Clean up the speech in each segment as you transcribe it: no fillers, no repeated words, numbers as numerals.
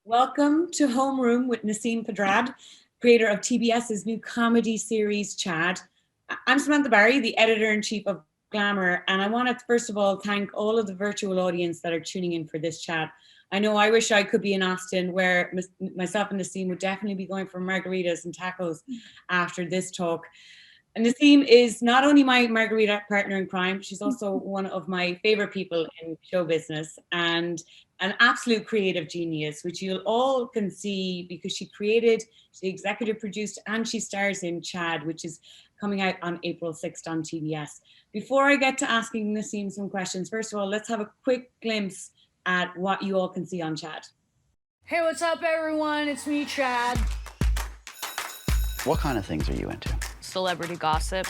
Welcome to Homeroom with Naseem Pedrad, creator of TBS's new comedy series, Chad. I'm Samantha Barry, the editor-in-chief of Glamour, and I want to first of all thank all of the virtual audience that are tuning in for this chat. I know I wish I could be in Austin, where myself and Naseem would definitely be going for margaritas and tacos after this talk. And Naseem is not only my margarita partner in crime, she's also one of my favorite people in show business and an absolute creative genius, which you'll all can see because she executive produced, and she stars in Chad, which is coming out on April 6th on TBS. Before I get to asking Naseem some questions, first of all, let's have a quick glimpse at what you all can see on Chad. Hey, what's up, everyone? It's me, Chad. What kind of things are you into? Celebrity gossip,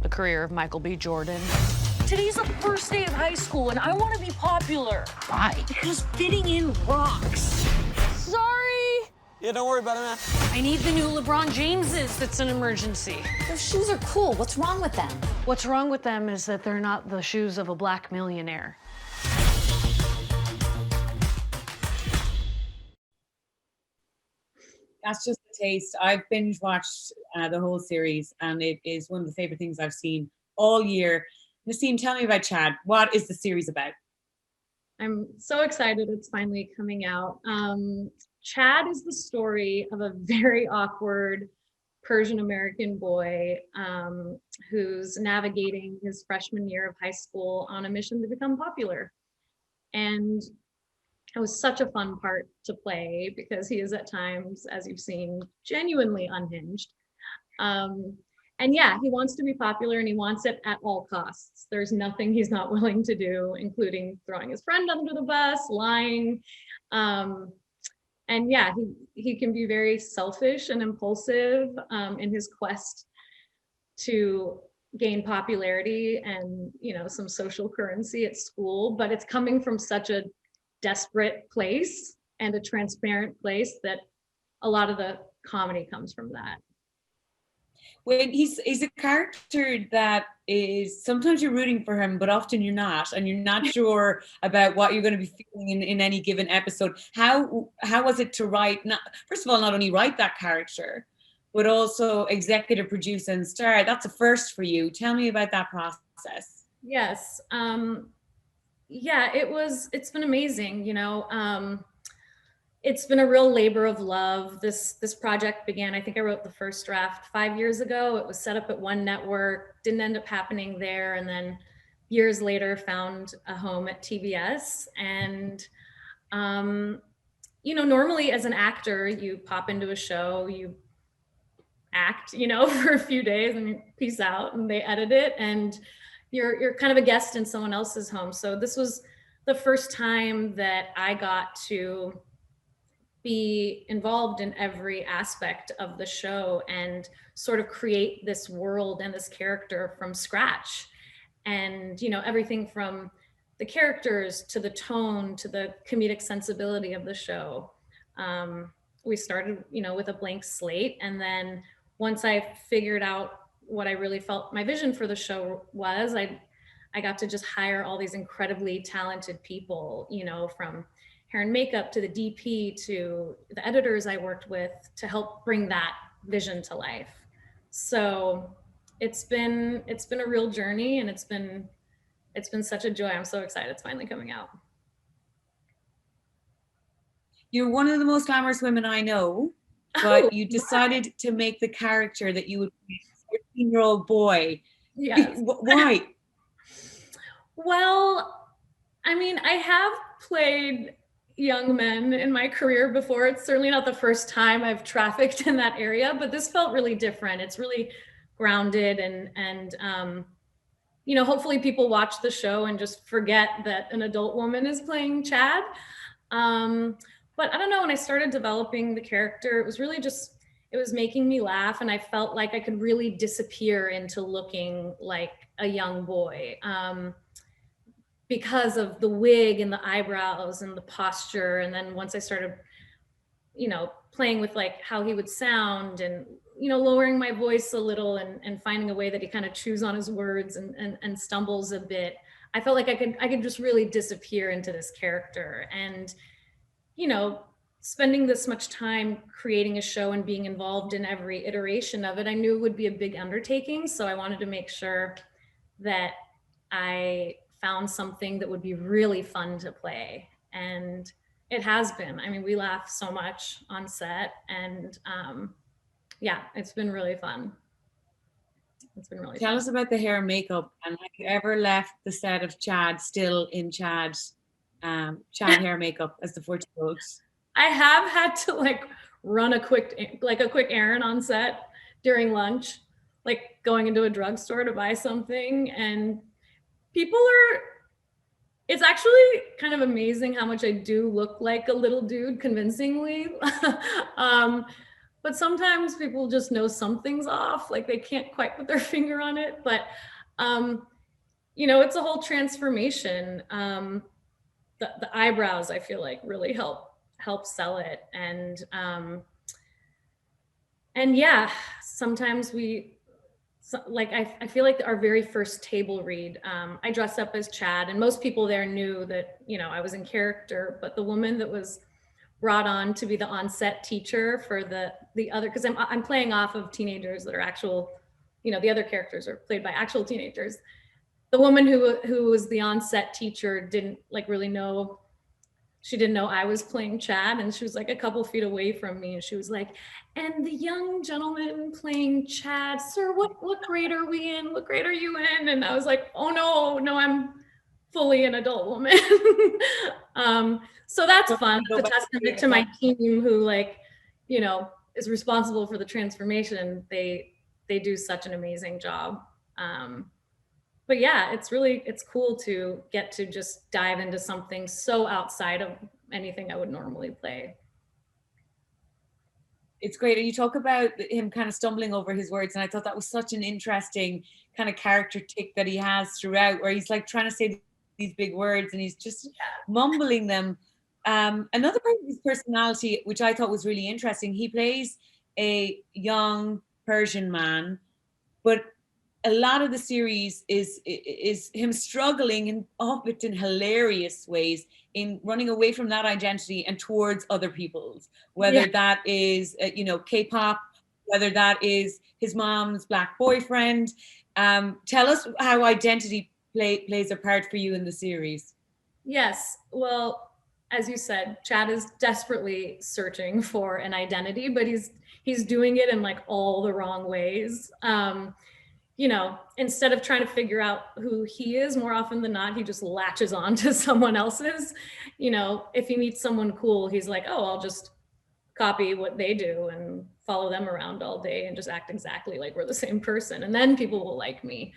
the career of Michael B. Jordan. Today's the first day of high school, and I want to be popular. Why? Because fitting in rocks. Sorry. Yeah, don't worry about it, man. I need the new LeBron Jameses. That's an emergency. Those shoes are cool. What's wrong with them? What's wrong with them is that they're not the shoes of a black millionaire. That's just a taste. I've binge watched the whole series, and it is one of the favorite things I've seen all year. Naseem, tell me about Chad. What is the series about? I'm so excited it's finally coming out. Chad is the story of a very awkward Persian American boy who's navigating his freshman year of high school on a mission to become popular. And it was such a fun part to play because he is at times, as you've seen, genuinely unhinged. And yeah, he wants to be popular and he wants it at all costs. There's nothing he's not willing to do, including throwing his friend under the bus, lying. And yeah, he can be very selfish and impulsive in his quest to gain popularity and, you know, some social currency at school, but it's coming from such a desperate place and a transparent place that a lot of the comedy comes from that. When he's a character that is sometimes you're rooting for him, but often you're not, and you're not sure about what you're going to be feeling in any given episode. How was it to write? First of all, not only write that character, but also executive produce and star. That's a first for you. Tell me about that process. Yes. Yeah, it's been amazing, you know. It's been a real labor of love. This project began, I think I wrote the first draft 5 years ago. It was set up at one network, didn't end up happening there, and then years later found a home at TBS. And you know, normally as an actor, you pop into a show, you act, you know, for a few days and peace out, and they edit it, and you're kind of a guest in someone else's home. So this was the first time that I got to be involved in every aspect of the show and sort of create this world and this character from scratch. And, you know, everything from the characters to the tone to the comedic sensibility of the show. We started, you know, with a blank slate. And then once I figured out what I really felt my vision for the show was, I got to just hire all these incredibly talented people, you know, from hair and makeup to the DP to the editors I worked with to help bring that vision to life. So it's been a real journey, and it's been such a joy. I'm so excited it's finally coming out. You're one of the most glamorous women I know, but you decided to make the character that you would be a 14-year-old boy. Yes. Why? Well, I mean, I have played young men in my career before. It's certainly not the first time I've trafficked in that area, but this felt really different. It's really grounded and you know, hopefully people watch the show and just forget that an adult woman is playing Chad. But I don't know, when I started developing the character, it was really just, it was making me laugh, and I felt like I could really disappear into looking like a young boy. Because of the wig and the eyebrows and the posture. And then once I started, you know, playing with like how he would sound and, you know, lowering my voice a little and finding a way that he kind of chews on his words and stumbles a bit, I felt like I could just really disappear into this character. And, you know, spending this much time creating a show and being involved in every iteration of it, I knew it would be a big undertaking. So I wanted to make sure that I found something that would be really fun to play. And it has been. I mean, we laugh so much on set, and yeah, it's been really fun. It's been really Tell fun. us about the hair and makeup, and have you ever left the set of Chad still in Chad hair makeup as the 14-year-old? I have had to like run a quick errand on set during lunch, like going into a drugstore to buy something, and it's actually kind of amazing how much I do look like a little dude convincingly. But sometimes people just know something's off, like they can't quite put their finger on it. But, it's a whole transformation. The eyebrows, I feel like, really help sell it. And yeah, sometimes I feel like our very first table read, I dressed up as Chad, and most people there knew that, I was in character, but the woman that was brought on to be the on-set teacher for the other, because I'm playing off of teenagers that are actual, the other characters are played by actual teenagers. The woman who was the on-set teacher didn't really know. She didn't know I was playing Chad, and she was like a couple feet away from me, and she was like, "And the young gentleman playing Chad, sir, what grade are we in? What grade are you in?" And I was like, "Oh no, I'm fully an adult woman." So that's fun. It's a testament to my team who is responsible for the transformation. They do such an amazing job. But yeah, it's cool to get to just dive into something so outside of anything I would normally play. It's great. And you talk about him kind of stumbling over his words, and I thought that was such an interesting kind of character tick that he has throughout, where he's like trying to say these big words and he's just mumbling them. Another part of his personality, which I thought was really interesting, he plays a young Persian man, but a lot of the series is him struggling in often hilarious ways in running away from that identity and towards other people's, whether that is K-pop, whether that is his mom's black boyfriend. Tell us how identity plays a part for you in the series. Yes, well, as you said, Chad is desperately searching for an identity, but he's doing it in all the wrong ways. Instead of trying to figure out who he is, more often than not, he just latches on to someone else's. If he meets someone cool, he's like, "Oh, I'll just copy what they do and follow them around all day and just act exactly like we're the same person. And then people will like me."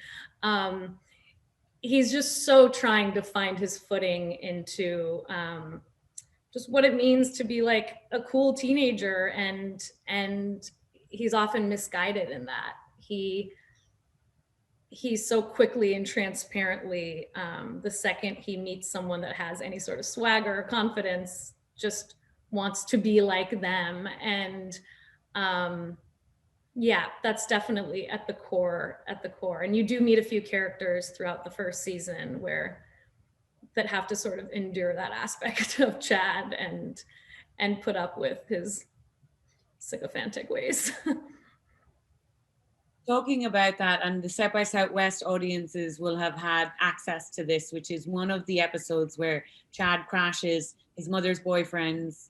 He's just so trying to find his footing into just what it means to be like a cool teenager. And he's often misguided in that. He's so quickly and transparently, the second he meets someone that has any sort of swagger or confidence, just wants to be like them. And yeah, that's definitely at the core. And you do meet a few characters throughout the first season that have to sort of endure that aspect of Chad and put up with his sycophantic ways. Talking about that, and the South by Southwest audiences will have had access to this, which is one of the episodes where Chad crashes his mother's boyfriends,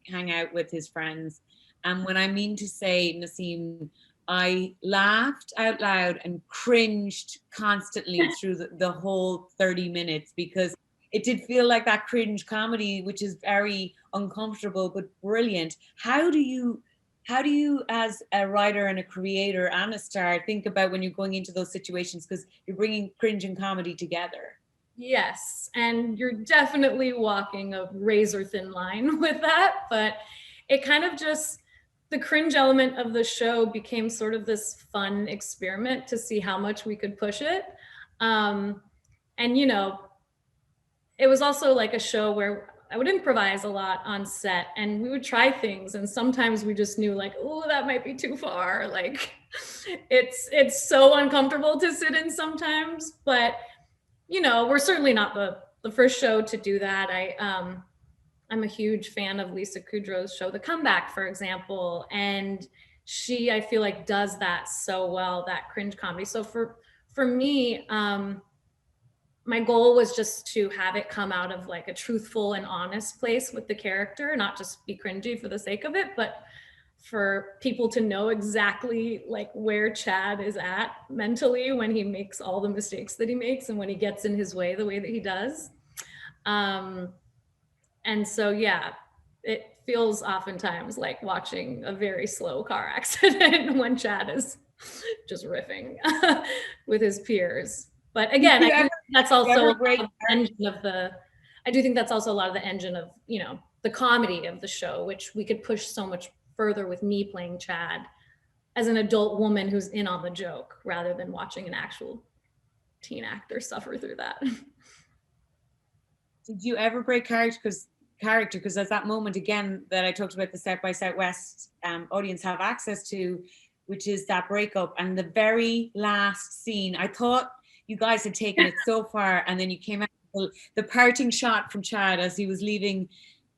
hang out with his friends. And when I mean to say, Nasim, I laughed out loud and cringed constantly through the whole 30 minutes, because it did feel like that cringe comedy, which is very uncomfortable but brilliant. How do you, as a writer and a creator and a star, think about when you're going into those situations, because you're bringing cringe and comedy together? Yes, and you're definitely walking a razor thin line with that, but it kind of just, the cringe element of the show became sort of this fun experiment to see how much we could push it. And it was also like a show where I would improvise a lot on set, and we would try things, and sometimes we just knew oh, that might be too far. It's so uncomfortable to sit in sometimes, but we're certainly not the first show to do that. I'm a huge fan of Lisa Kudrow's show, The Comeback, for example. And she, I feel like, does that so well, that cringe comedy. So for me, my goal was just to have it come out of like a truthful and honest place with the character, not just be cringy for the sake of it, but for people to know exactly like where Chad is at mentally when he makes all the mistakes that he makes and when he gets in his way the way that he does. And so, yeah, it feels oftentimes like watching a very slow car accident when Chad is just riffing with his peers. But again, I think that's also the engine of the, I do think that's also a lot of the engine of, you know, the comedy of the show, which we could push so much further with me playing Chad as an adult woman who's in on the joke rather than watching an actual teen actor suffer through that. Did you ever break character? Because there's that moment again that I talked about the South by Southwest audience have access to, which is that breakup and the very last scene. I thought you guys had taken it so far, and then you came out the parting shot from Chad as he was leaving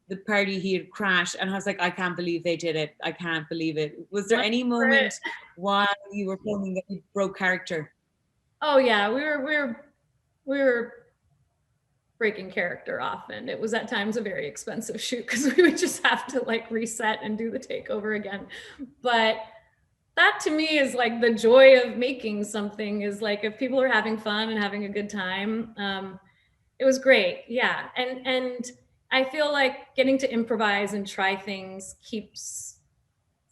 the party he had crashed, and I was like, I can't believe they did it. I can't believe it. Was there any moment while you were filming that you broke character? Oh yeah, we were breaking character often. It was at times a very expensive shoot because we would just have to like reset and do the takeover again. But that to me is like the joy of making something, is like if people are having fun and having a good time. It was great. Yeah. And I feel like getting to improvise and try things keeps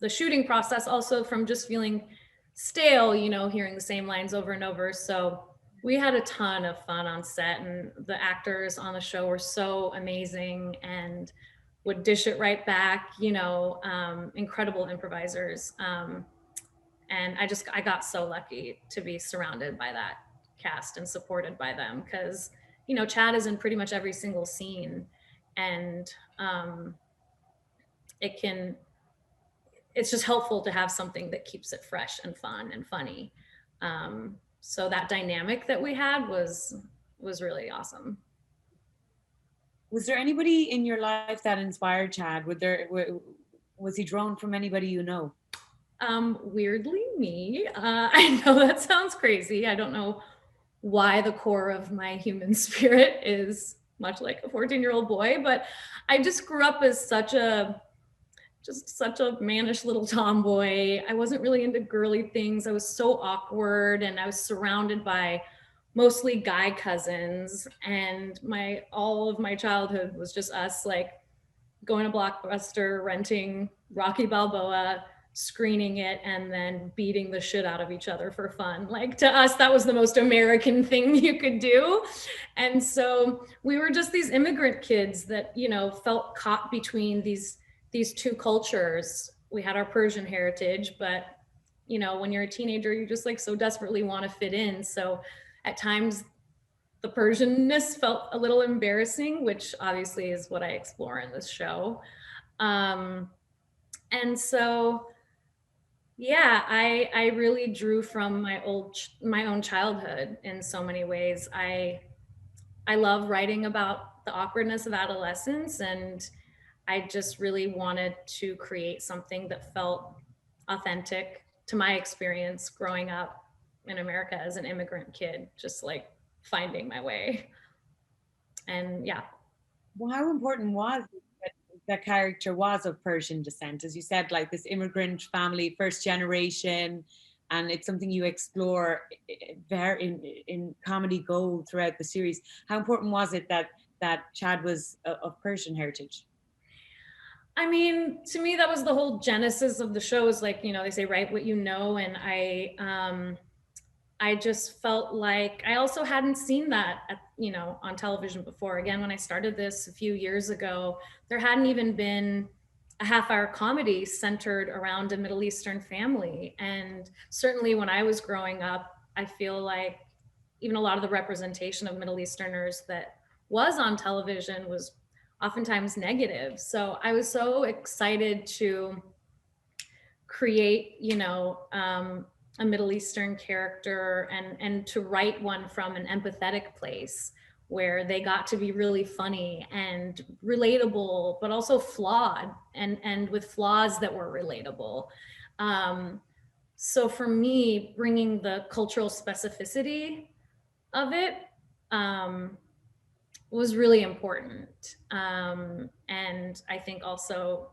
the shooting process also from just feeling stale, you know, hearing the same lines over and over. So we had a ton of fun on set, and the actors on the show were so amazing and would dish it right back, you know, incredible improvisers. And I got so lucky to be surrounded by that cast and supported by them, because, you know, Chad is in pretty much every single scene, and it's just helpful to have something that keeps it fresh and fun and funny. So that dynamic that we had was really awesome. Was there anybody in your life that inspired Chad? Was he drawn from anybody you know? Weirdly, me. I know that sounds crazy. I don't know why the core of my human spirit is much like a 14-year-old boy, but I just grew up as such a mannish little tomboy. I wasn't really into girly things. I was so awkward, and I was surrounded by mostly guy cousins, and all of my childhood was just us like going to Blockbuster, renting Rocky Balboa, screening it, and then beating the shit out of each other for fun. Like, to us, that was the most American thing you could do. And so we were just these immigrant kids that, you know, felt caught between these two cultures. We had our Persian heritage, but, you know, when you're a teenager, you just like so desperately want to fit in. So at times the Persianness felt a little embarrassing, which obviously is what I explore in this show. And so, yeah, I really drew from my own childhood in so many ways. I love writing about the awkwardness of adolescence, and I just really wanted to create something that felt authentic to my experience growing up in America as an immigrant kid, just like finding my way. And yeah. Well, how important was it that character was of Persian descent? As you said, like this immigrant family, first generation, and it's something you explore very in comedy gold throughout the series. How important was it that Chad was of Persian heritage? I mean, to me, that was the whole genesis of the show, is like, you know, they say, write what you know. And I just felt like I also hadn't seen that, you know, on television before. Again, when I started this a few years ago, there hadn't even been a half-hour comedy centered around a Middle Eastern family. And certainly when I was growing up, I feel like even a lot of the representation of Middle Easterners that was on television was oftentimes negative. So I was so excited to create, you know, a Middle Eastern character and to write one from an empathetic place where they got to be really funny and relatable, but also flawed, and with flaws that were relatable. So for me, bringing the cultural specificity of it was really important. And I think also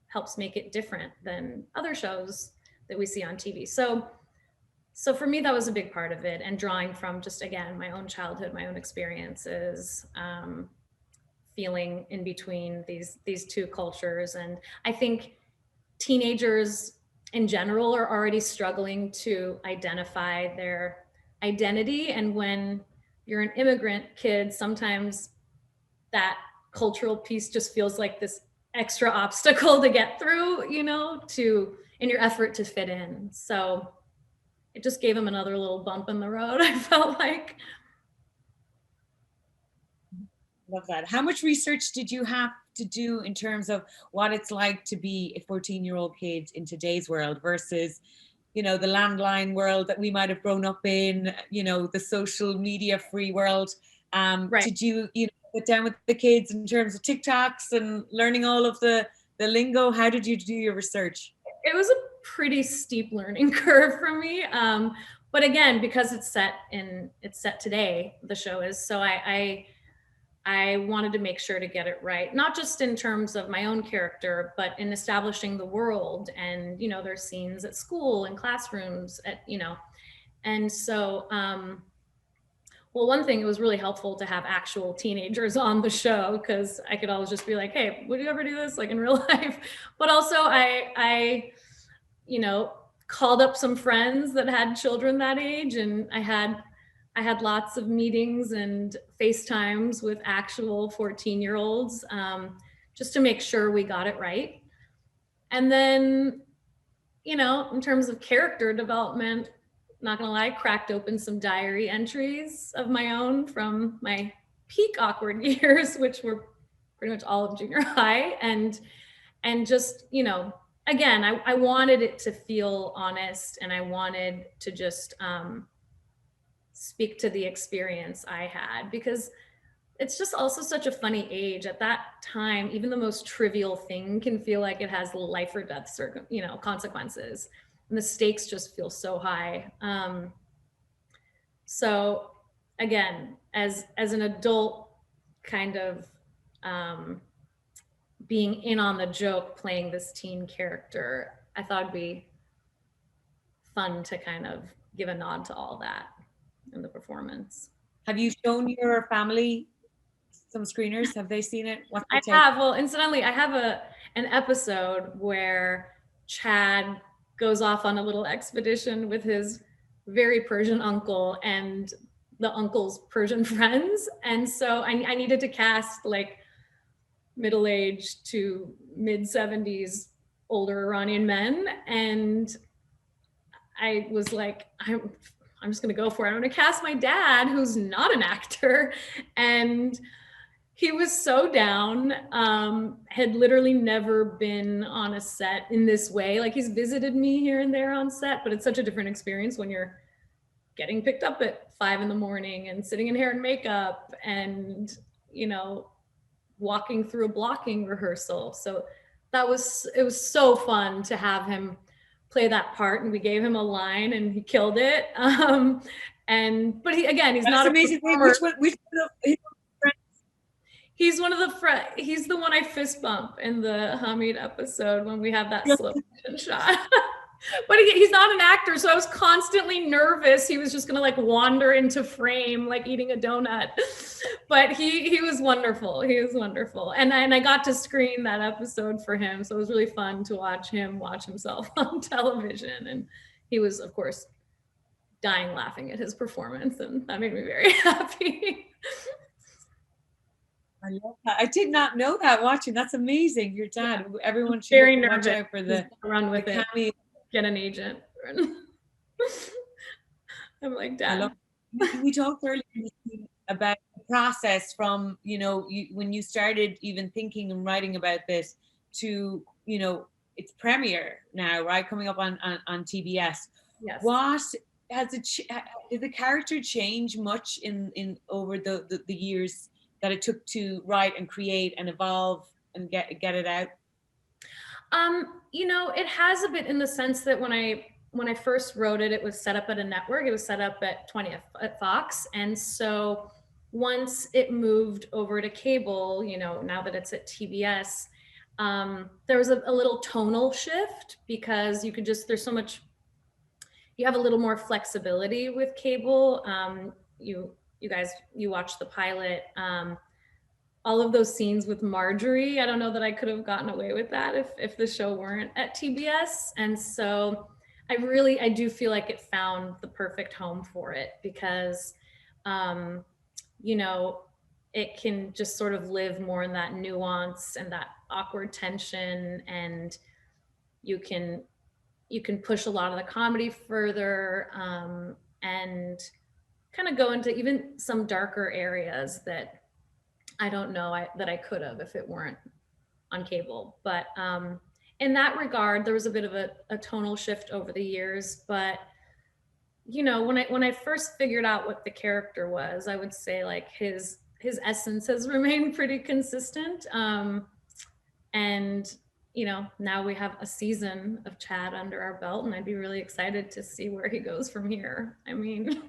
helps make it different than other shows that we see on TV. So for me, that was a big part of it, and drawing from just, again, my own childhood, my own experiences, feeling in between these two cultures. And I think teenagers in general are already struggling to identify their identity. And when you're an immigrant kid, sometimes that cultural piece just feels like this extra obstacle to get through, you know, in your effort to fit in. So it just gave him another little bump in the road, I felt like. Love that. How much research did you have to do in terms of what it's like to be a 14-year-old kid in today's world versus, you know, the landline world that we might have grown up in, you know, the social media free world? Right. Did you know, sit down with the kids in terms of TikToks and learning all of the lingo? How did you do your research? It was a pretty steep learning curve for me. But again, because it's set today, the show is, so I wanted to make sure to get it right, not just in terms of my own character, but in establishing the world. And, you know, there's scenes at school and classrooms and so, well, one thing, it was really helpful to have actual teenagers on the show, because I could always just be like, hey, would you ever do this, like, in real life? But also I called up some friends that had children that age, and I had lots of meetings and FaceTimes with actual 14-year-olds, just to make sure we got it right. And then, you know, in terms of character development, not gonna lie, cracked open some diary entries of my own from my peak awkward years, which were pretty much all of junior high. And just, you know, again, I wanted it to feel honest, and I wanted to just speak to the experience I had, because it's just also such a funny age. At that time, even the most trivial thing can feel like it has life or death consequences, and the stakes just feel so high. So again, as an adult, kind of being in on the joke, playing this teen character, I thought it'd be fun to kind of give a nod to all that in the performance. Have you shown your family some screeners? Have they seen it? I have. Well, incidentally, I have an episode where Chad goes off on a little expedition with his very Persian uncle and the uncle's Persian friends. And so I needed to cast like middle-aged to mid-70s older Iranian men. And I was like, I'm just gonna go for it. I'm gonna cast my dad, who's not an actor. And he was so down, had literally never been on a set in this way. Like, he's visited me here and there on set, but it's such a different experience when you're getting picked up at 5 a.m. and sitting in hair and makeup and, you know, walking through a blocking rehearsal. So it was so fun to have him play that part, and we gave him a line and he killed it. But he's not amazing. He's he's the one I fist bump in the Hamid episode when we have that slow motion shot. But he's not an actor, so I was constantly nervous he was just gonna like wander into frame like eating a donut. But he was wonderful. He was wonderful, and I got to screen that episode for him, so it was really fun to watch him watch himself on television. And he was, of course, dying laughing at his performance, and that made me very happy. I love that. I did not know that watching. That's amazing. Your dad. Yeah. Everyone should very watch out for the run with it. Get an agent. I'm like, Dad. We talked earlier about the process from, you know, when you started even thinking and writing about this to, you know, its premiere now, right? Coming up on TBS. Yes. What did the character change much in over the years that it took to write and create and evolve and get it out? It has a bit in the sense that when I first wrote it, it was set up at a network. It was set up at 20th at Fox, and so once it moved over to cable, now that it's at TBS, there was a little tonal shift because there's so much. You have a little more flexibility with cable. You guys, you watched the pilot. All of those scenes with Marjorie, I don't know that I could have gotten away with that if the show weren't at TBS. And so I do feel like it found the perfect home for it because, it can just sort of live more in that nuance and that awkward tension, and you can push a lot of the comedy further, and kind of go into even some darker areas that I don't know that I could have if it weren't on cable. But in that regard, there was a bit of a tonal shift over the years. But when I first figured out what the character was, I would say like his essence has remained pretty consistent. And now we have a season of Chad under our belt, and I'd be really excited to see where he goes from here. I mean,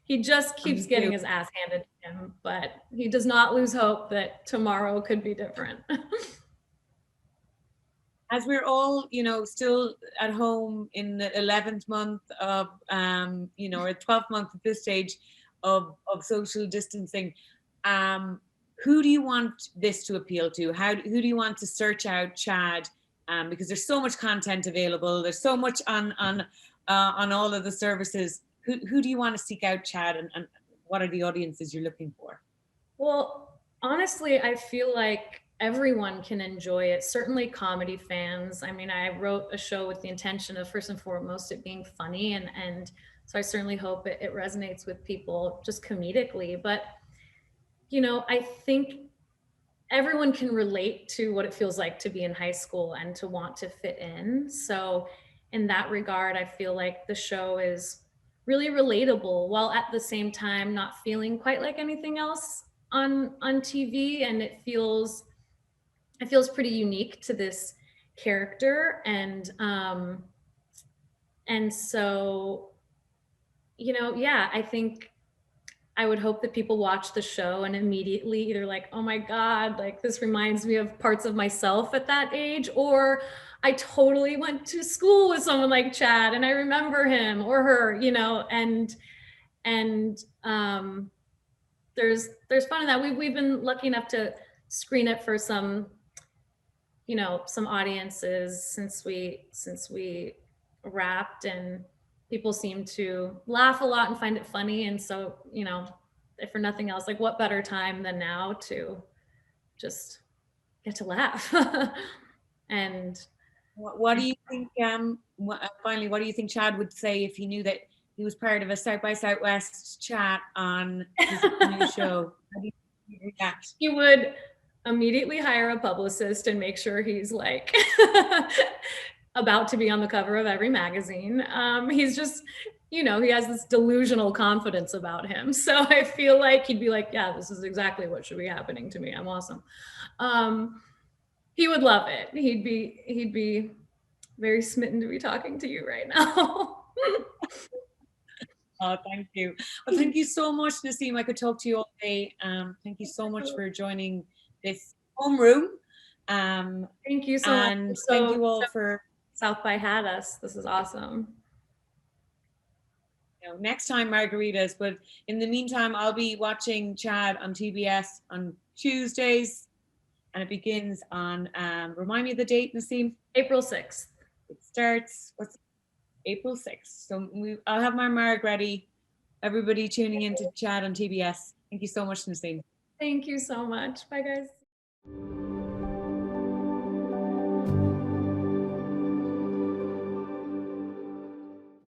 he just keeps getting his ass handed to him, but he does not lose hope that tomorrow could be different. As we're all, still at home in the 11th month of, or 12th month at this stage of social distancing, who do you want this to appeal to? Who do you want to search out Chad? Because there's so much content available. There's so much on all of the services. Who do you want to seek out, Chad, and what are the audiences you're looking for? Well, honestly, I feel like everyone can enjoy it. Certainly comedy fans. I mean, I wrote a show with the intention of first and foremost it being funny, and so I certainly hope it resonates with people just comedically. But I think everyone can relate to what it feels like to be in high school and to want to fit in. So in that regard, I feel like the show is really relatable while at the same time not feeling quite like anything else on TV. And it feels pretty unique to this character. And so, I think I would hope that people watch the show and immediately either like, oh my God, like this reminds me of parts of myself at that age, or I totally went to school with someone like Chad and I remember him or her, and there's fun in that. We've been lucky enough to screen it for some audiences since we wrapped, and people seem to laugh a lot and find it funny. And so, if for nothing else, like what better time than now to just get to laugh. And what do you think, finally, what do you think Chad would say if he knew that he was part of a South by Southwest chat on his new show? How do you react? He would immediately hire a publicist and make sure he's like about to be on the cover of every magazine. He's just, he has this delusional confidence about him. So I feel like he'd be like, yeah, this is exactly what should be happening to me. I'm awesome. He would love it. He'd be very smitten to be talking to you right now. Oh, thank you. Well, thank you so much, Nasim. I could talk to you all day. Thank you so much for joining this homeroom. Thank you so much. And thank you all for South by had us. This is awesome. Next time margaritas, but in the meantime, I'll be watching Chad on TBS on Tuesdays, and it begins on, remind me of the date, Nasim? April 6th. It starts, April 6th. So I'll have my marg ready. Everybody tuning into Chad on TBS. Thank you so much, Nasim. Thank you so much. Bye, guys.